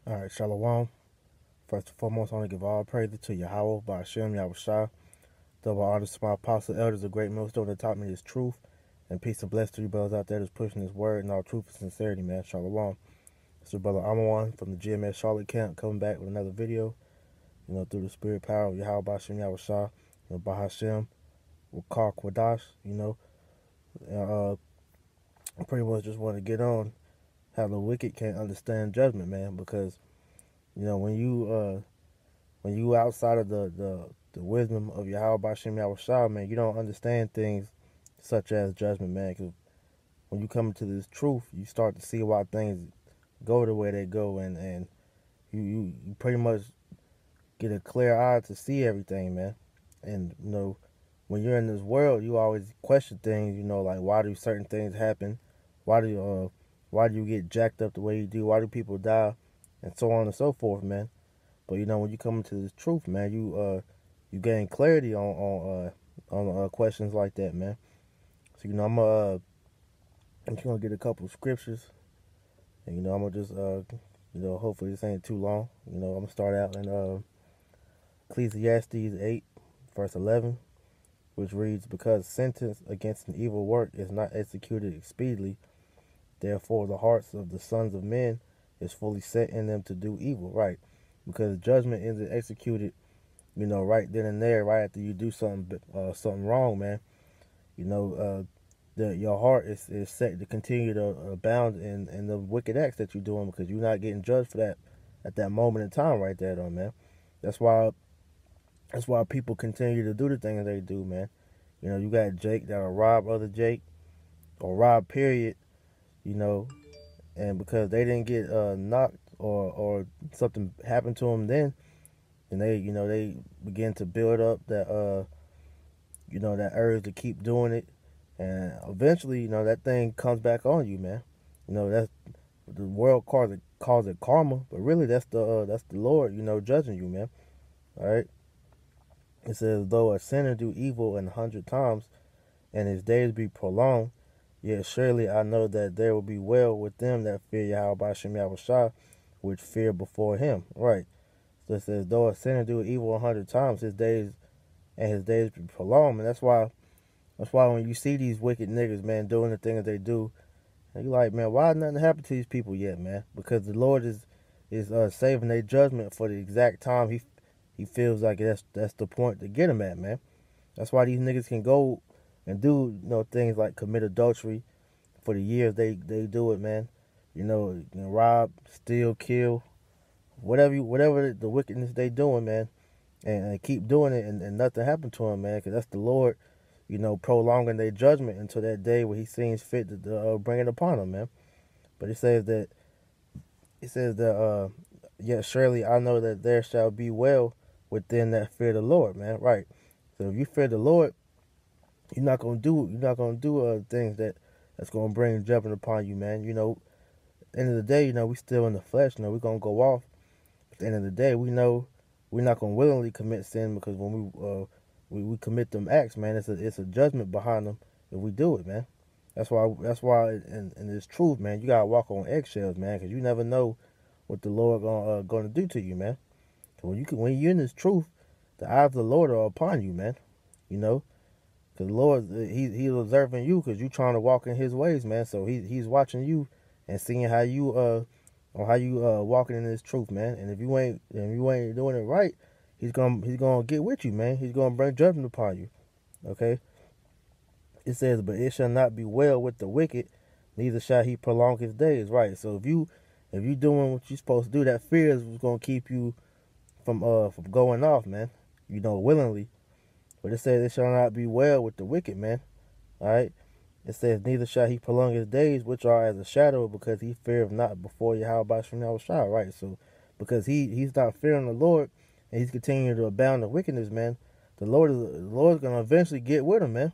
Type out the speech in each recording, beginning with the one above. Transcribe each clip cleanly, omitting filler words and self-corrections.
All right, Shalom. First and foremost, I want to give all praise to Yahweh, by Hashem, Yahushua. Double honors to my apostle elders, the great millstone that taught me this truth. And peace and blessings to you brothers out there that's pushing this word in all truth and sincerity, man. Shalom. It's your brother Amawan from the GMS Charlotte camp coming back with another video, through the spirit power of Yahweh, by Hashem, Yahushua, by Hashem, Wakar Kwadash, I pretty much just want to get on how the wicked can't understand judgment, man, because, when you outside of the wisdom of Yahweh Bashem Yahushua, man, you don't understand things such as judgment, man. Because when you come into this truth, you start to see why things go the way they go, and you pretty much get a clear eye to see everything, man. And when you're in this world, you always question things, like why do certain things happen? Why do you get jacked up the way you do? Why do people die? And so on and so forth, man. But when you come into this truth, man, you gain clarity on questions like that, man. So I'm just gonna get a couple of scriptures, and I'm gonna just hopefully this ain't too long. I'm gonna start out in Ecclesiastes 8, verse 11, which reads, "Because sentence against an evil work is not executed speedily, therefore the hearts of the sons of men is fully set in them to do evil." Right. Because judgment isn't executed, right then and there, right after you do something wrong, man. Your heart is set to continue to abound in the wicked acts that you're doing, because you're not getting judged for that at that moment in time, right there, though, man. That's why people continue to do the things they do, man. You got Jake that'll rob other Jake, or rob period, and because they didn't get knocked or something happened to them then, and they begin to build up that that urge to keep doing it, and eventually that thing comes back on you, man. That's the world calls it karma, but really that's the Lord judging you, man. All right. It says, "Though a sinner do evil 100 times, and his days be prolonged, yet surely I know that there will be well with them that fear Yahweh Bashem Yahushua, which fear before him." Right. So it says, though a sinner do evil 100 times, his days be prolonged. And that's why when you see these wicked niggas, man, doing the things they do, and you're like, man, why nothing happened to these people yet, man? Because the Lord is saving their judgment for the exact time he feels like that's the point to get them at, man. That's why these niggas can go and do things like commit adultery for the years they do it, man. Rob, steal, kill, whatever the wickedness they doing, man, and keep doing it, and nothing happened to them, man, because that's the Lord, prolonging their judgment until that day where he seems fit to bring it upon them, man. But it says that, yet surely I know that there shall be well within that fear the Lord, man. Right. So if you fear the Lord, you're not gonna do things that's gonna bring judgment upon you, man. At the end of the day, we still in the flesh. We're gonna go off. At the end of the day, we know we're not gonna willingly commit sin, because when we commit them acts, man, it's a judgment behind them if we do it, man. That's why in this truth, man, you gotta walk on eggshells, man, because you never know what the Lord gonna do to you, man. So when you're in this truth, the eyes of the Lord are upon you, man. Because the Lord, he's observing you, because you're trying to walk in his ways, man. So he's watching you and seeing how you walking in this truth, man. And if you ain't doing it right, he's gonna get with you, man. He's gonna bring judgment upon you. Okay. It says, "But it shall not be well with the wicked, neither shall he prolong his days." Right. So if you doing what you're supposed to do, that fear is gonna keep you from going off, man. Willingly. But it says it shall not be well with the wicked, man. All right. It says, "Neither shall he prolong his days, which are as a shadow, because he feareth not before Yahweh Bashem Yahushua." Right. So because he's not fearing the Lord, and he's continuing to abound in wickedness, man, the Lord's gonna eventually get with him, man.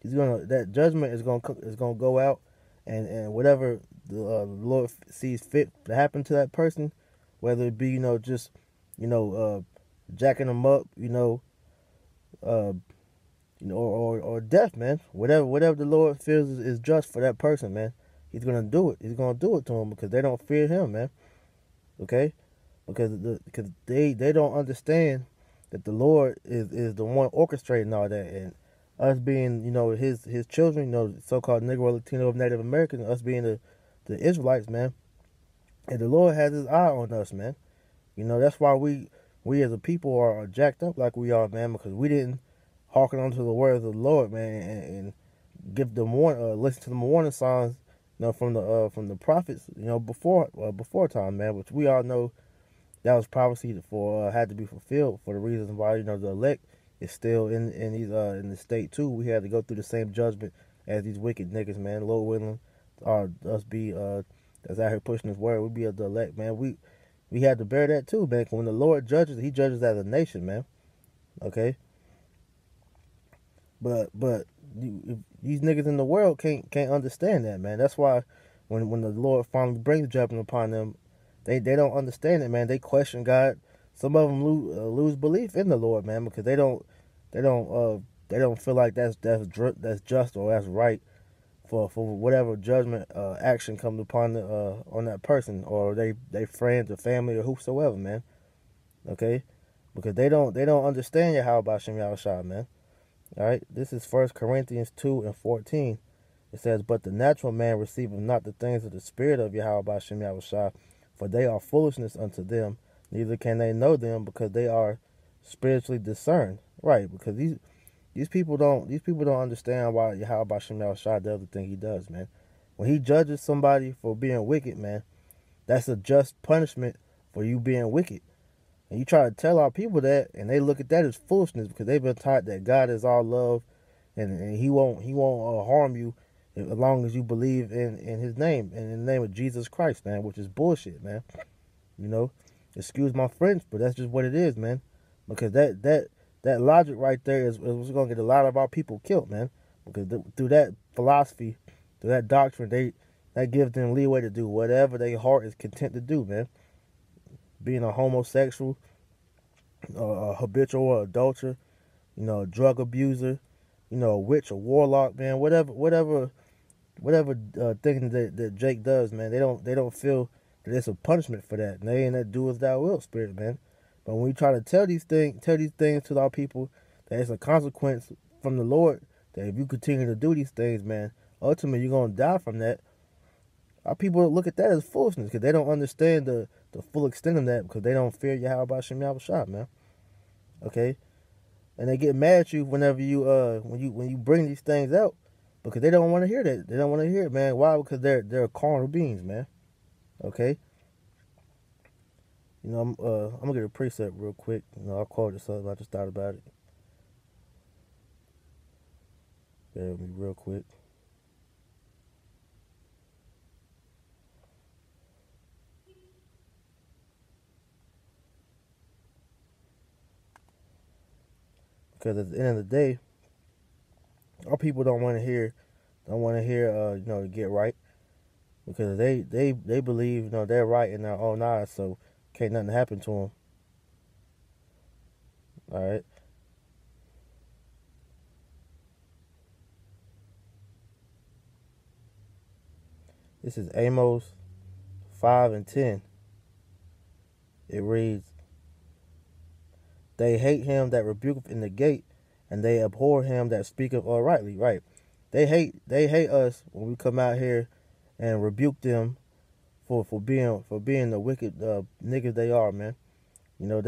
That judgment is gonna go out, and whatever the Lord sees fit to happen to that person, whether it be just jacking them up, or death, man. Whatever the Lord feels is just for that person, man, he's gonna do it. He's gonna do it to them, because they don't fear him, man. Okay. because they don't understand that the Lord is the one orchestrating all that, and us being, his children, so-called Negro, Latino, Native American, us being the Israelites, man. And the Lord has his eye on us, man. That's why we as a people are jacked up like we are, man, because we didn't hearken unto the words of the Lord, man, and give them listen to the warning signs, from the prophets, before time, man, which we all know that was prophecy for had to be fulfilled for the reasons why the elect is still in these in the state too. We had to go through the same judgment as these wicked niggas, man. Lord willing, us be that's out here pushing His word. We be the elect, man. We had to bear that too, man. When the Lord judges, He judges as a nation, man. Okay, but these niggas in the world can't understand that, man. That's why when the Lord finally brings judgment upon them, they don't understand it, man. They question God. Some of them lose belief in the Lord, man, because they don't feel like that's just or that's right for whatever judgment action comes upon on that person or they friends or family or whosoever, man. Okay, because they don't understand Yahweh Shem Yahushua, man. All right, this is 1 Corinthians 2:14. It says, "But the natural man receiveth not the things of the Spirit of Yahweh Shem Yahushua, for they are foolishness unto them, neither can they know them, because they are spiritually discerned." Right, because these people don't understand why Yahweh Shem Yahushua does the thing He does, man. When He judges somebody for being wicked, man, that's a just punishment for you being wicked. And you try to tell our people that, and they look at that as foolishness because they've been taught that God is all love, and He won't harm you as long as you believe in His name and in the name of Jesus Christ, man, which is bullshit, man. Excuse my French, but that's just what it is, man. Because that logic right there is what's gonna get a lot of our people killed, man. Because through that philosophy, through that doctrine, that gives them leeway to do whatever their heart is content to do, man. Being a homosexual, a habitual adulterer, a drug abuser, a witch, a warlock, man, whatever thing that Jake does, man, they don't feel that it's a punishment for that. And they ain't that do as thou wilt spirit, man. But when we try to tell these things to our people, that it's a consequence from the Lord, that if you continue to do these things, man, ultimately you're gonna die from that. Our people look at that as foolishness because they don't understand the full extent of that because they don't fear Yahweh Shem Yahushua, man. Okay, and they get mad at you whenever you when you bring these things out because they don't want to hear that. They don't want to hear it, man. Why? Because they're carnal beings, man. Okay. I'm gonna get a precept real quick. I'll quote it something. I just thought about it. Bear with me real quick. Because at the end of the day, our people don't want to hear, to get right, because they believe, they're right in their own eyes, so can't nothing happen to them. All right. This is Amos 5:10. It reads, "They hate him that rebuketh in the gate, and they abhor him that speaketh uprightly." Right. They hate us when we come out here and rebuke them for being the wicked niggas they are, man. You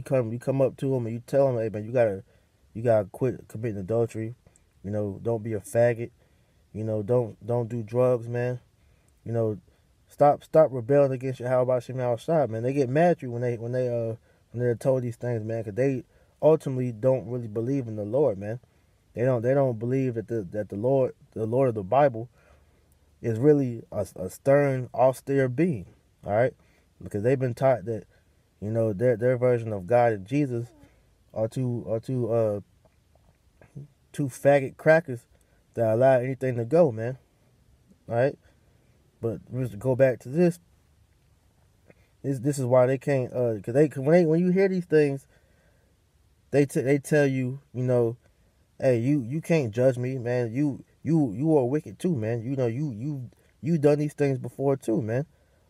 come up to them and you tell them, "Hey, man, you gotta quit committing adultery. Don't be a faggot. Don't do drugs, man. Stop rebelling against your Yahweh Shem Yahushua, man." They get mad at you when they're told these things, man, because they ultimately don't really believe in the Lord, man. They don't believe that the Lord of the Bible is really a stern, austere being. All right, because they've been taught that their version of God and Jesus are two faggot crackers that allow anything to go, man. All right, but just to go back to this. This is why they can't, because when you hear these things, they tell you, hey, you can't judge me, man. You are wicked too, man. You done these things before too, man.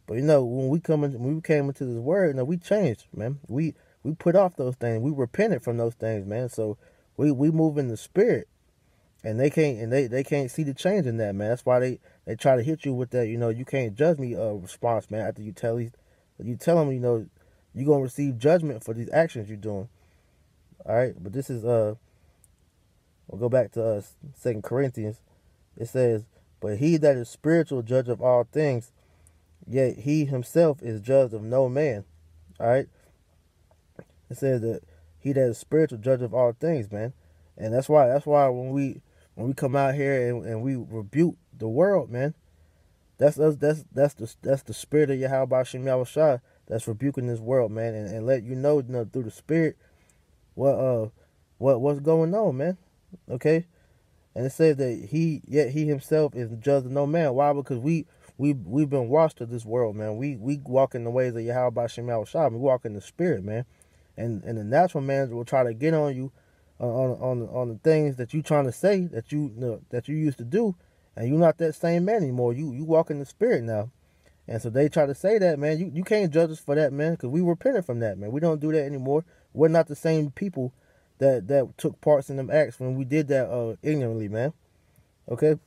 But when we came into this word, we changed, man. We put off those things. We repented from those things, man. So we move in the spirit, and they can't see the change in that, man. That's why they try to hit you with that, you can't judge me response, man. After you tell them, you're gonna receive judgment for these actions you're doing. All right, but this is we'll go back to 2 Corinthians. It says, "But he that is spiritual, judge of all things, yet he himself is judge of no man." All right, it says that he that is spiritual, judge of all things, man. And that's why when we come out here and we rebuke the world, man, that's us. That's the spirit of Yahweh Shem Yahushua that's rebuking this world, man, and let through the spirit what's going on, man. Okay, and it says that he himself is the judge of no man. Why? Because we've been washed of this world, man. We walk in the ways of Yahweh Shem Yahushua. We walk in the spirit, man, and the natural man will try to get on you on the things that you trying to say that you used to do, and you're not that same man anymore. You walk in the spirit now. And so they try to say that, man, you can't judge us for that, man, because we repented from that, man. We don't do that anymore. We're not the same people that took parts in them acts when we did that ignorantly, man. Okay?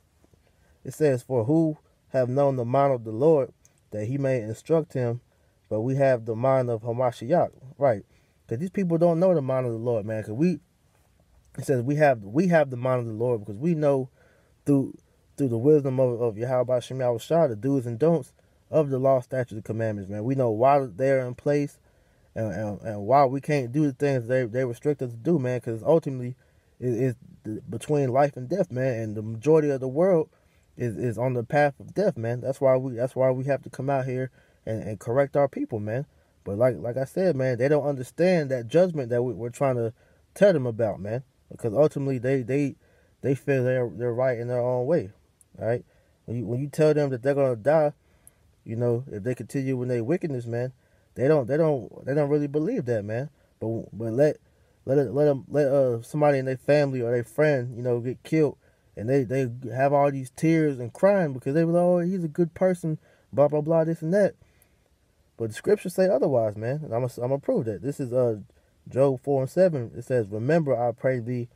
It says, "For who have known the mind of the Lord, that he may instruct him, but we have the mind of Hamashiach." Right. Because these people don't know the mind of the Lord, man. Because it says we have the mind of the Lord, because we know through the wisdom of Yahweh Shem Yahushua, the do's and don'ts of the law, statutes, and commandments, man. We know why they're in place and why we can't do the things they restrict us to do, man, because ultimately it's between life and death, man, and the majority of the world is on the path of death, man. That's why we have to come out here and correct our people, man. But like I said, man, they don't understand that judgment that we're trying to tell them about, man, because ultimately they feel they're right in their own way. All right, when you tell them that they're gonna die, if they continue in their wickedness, man, they don't really believe that, man. But let somebody in their family or their friend, get killed, and they have all these tears and crying because they were like, "Oh, he's a good person," blah blah blah, this and that. But the scriptures say otherwise, man. And I'm gonna prove that. This is Job 4:7. It says, "Remember, I pray thee,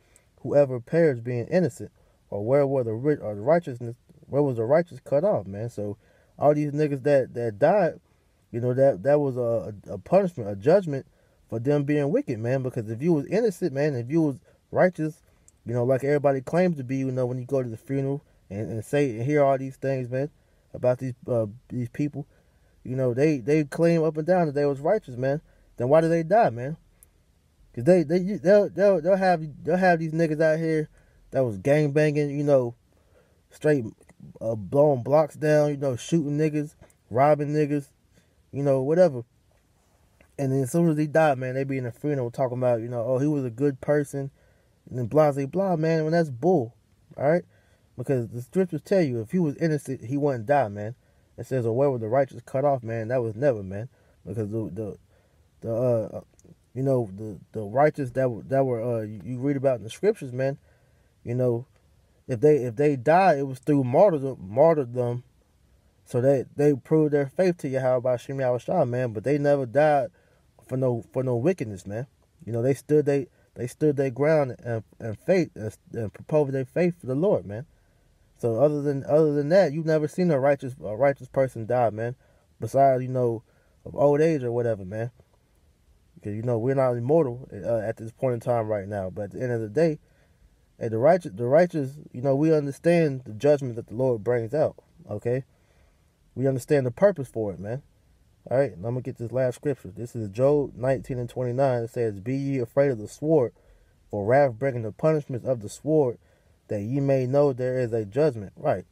whoever perished being innocent, or where was the righteous cut off, man." So all these niggas that died, that was a punishment, a judgment for them being wicked, man. Because if you was innocent, man, if you was righteous, like everybody claims to be, when you go to the funeral and say and hear all these things, man, about these people, they claim up and down that they was righteous, man. Then why do they die, man? Because they'll have these niggas out here that was gang banging, straight blowing blocks down, shooting niggas, robbing niggas, whatever. And then as soon as he died, man, they be in the funeral talking about, oh, he was a good person, and then blah, blah, blah, man. When that's bull, all right? Because the scriptures tell you if he was innocent, he wouldn't die, man. It says, "Or where were the righteous cut off, man?" That was never, man. Because the righteous that were you read about in the scriptures, man. If they died, it was through martyrdom, so they proved their faith to Yahweh Shem Yahushua, man. But they never died for no wickedness, man. They stood their ground and faith and proposed their faith for the Lord, man. So other than that, you've never seen a righteous person die, man. Besides, of old age or whatever, man. Because we're not immortal at this point in time right now. But at the end of the day, hey, the righteous, we understand the judgment that the Lord brings out. Okay, we understand the purpose for it, man. All right, and I'm gonna get this last scripture. This is Job 19:29. It says, "Be ye afraid of the sword, for wrath bringing the punishments of the sword, that ye may know there is a judgment." Right.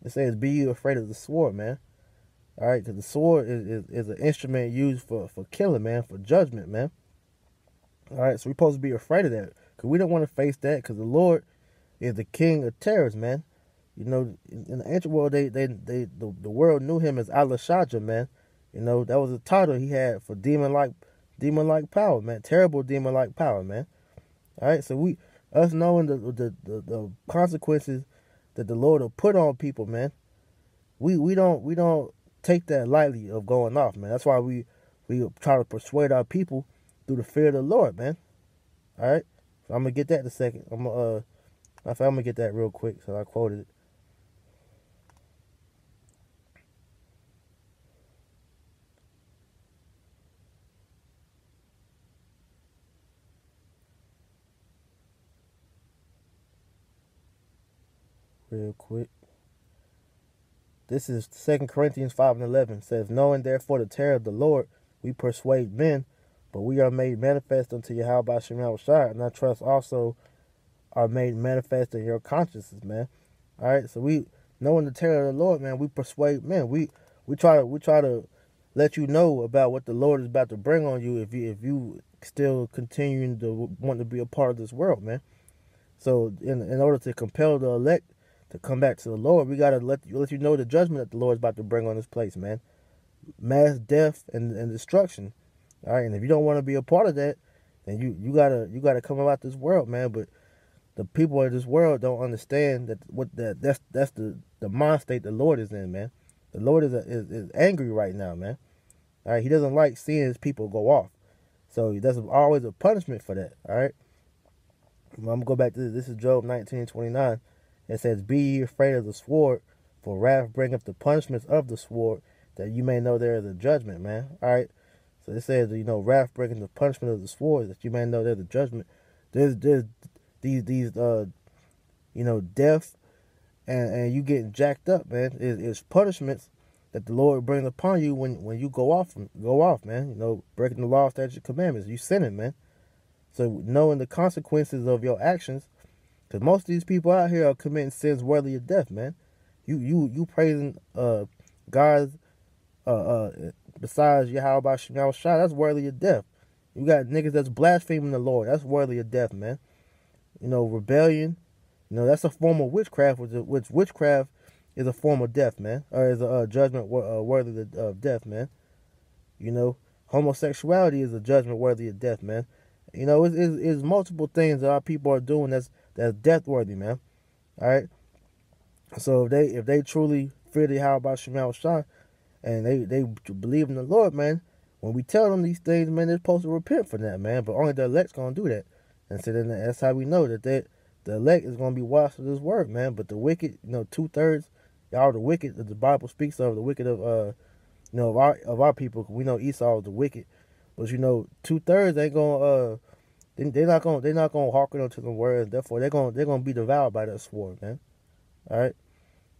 It says, "Be ye afraid of the sword, man." All right, because the sword is an instrument used for killing, man, for judgment, man. All right, so we're supposed to be afraid of that, because we don't want to face that, because the Lord is the king of terrors, man. In the ancient world, the world knew him as Alashaja, man. That was a title he had for demon-like power, man. Terrible demon-like power, man. All right, so us knowing the consequences that the Lord will put on people, man. We don't take that lightly of going off, man. That's why we try to persuade our people through the fear of the Lord, man. All right, so I'm gonna get that in a second. I'm gonna get that real quick. So I quoted it. Real quick. This is 2 Corinthians 5:11. It says, knowing therefore the terror of the Lord, we persuade men, but we are made manifest unto Yahweh by Shem Shai, and I trust also are made manifest in your consciences, man. All right, so we knowing the terror of the Lord, man, we persuade men. We try to let you know about what the Lord is about to bring on you if you still continuing to want to be a part of this world, man. So in order to compel the elect to come back to the Lord, we gotta let you know the judgment that the Lord is about to bring on this place, man. Mass death and destruction. All right, and if you don't want to be a part of that, then you gotta come about this world, man. But the people of this world don't understand that's the mind state the Lord is in, man. The Lord is angry right now, man. All right, He doesn't like seeing His people go off, so there's always a punishment for that. All right, I'm gonna go back to this. This is Job 19:29. It says, "Be ye afraid of the sword, for wrath bringeth the punishments of the sword, that you may know there is a judgment," man. All right, so it says, wrath bringeth the punishment of the sword, that you may know there's a judgment. There's these death and you getting jacked up, man. Is punishments that the Lord brings upon you when you go off, man. Breaking the law, statutes, commandments. You sinning, man. So knowing the consequences of your actions, because most of these people out here are committing sins worthy of death, man. You praising God besides Yahweh Shem Shai, that's worthy of death. You got niggas that's blaspheming the Lord, that's worthy of death, man. Rebellion, that's a form of witchcraft, which witchcraft is a form of death, man, or is a judgment worthy of death, man. Homosexuality is a judgment worthy of death, man. It's multiple things that our people are doing that's death worthy, man. All right. So if they truly fear the Yahweh Shem Shai and they believe in the Lord, man, when we tell them these things, man, they're supposed to repent for that, man. But only the elect's gonna do that. And so then that's how we know that the elect is gonna be washed of this word, man. But the wicked, 2/3, y'all the wicked that the Bible speaks of, the wicked of of our people. We know Esau is the wicked, but 2/3 ain't gonna they're not gonna hearken unto the words. Therefore, they're gonna be devoured by that sword, man. All right.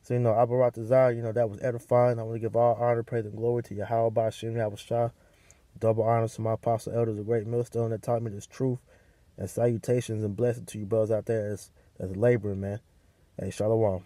So Abaratazar, that was edifying. I want to give all honor, praise, and glory to Yahweh Shem Shai. Double honors to my apostle elders, a great millstone that taught me this truth. And salutations and blessings to you brothers out there as laboring, man. Hey, Shalom.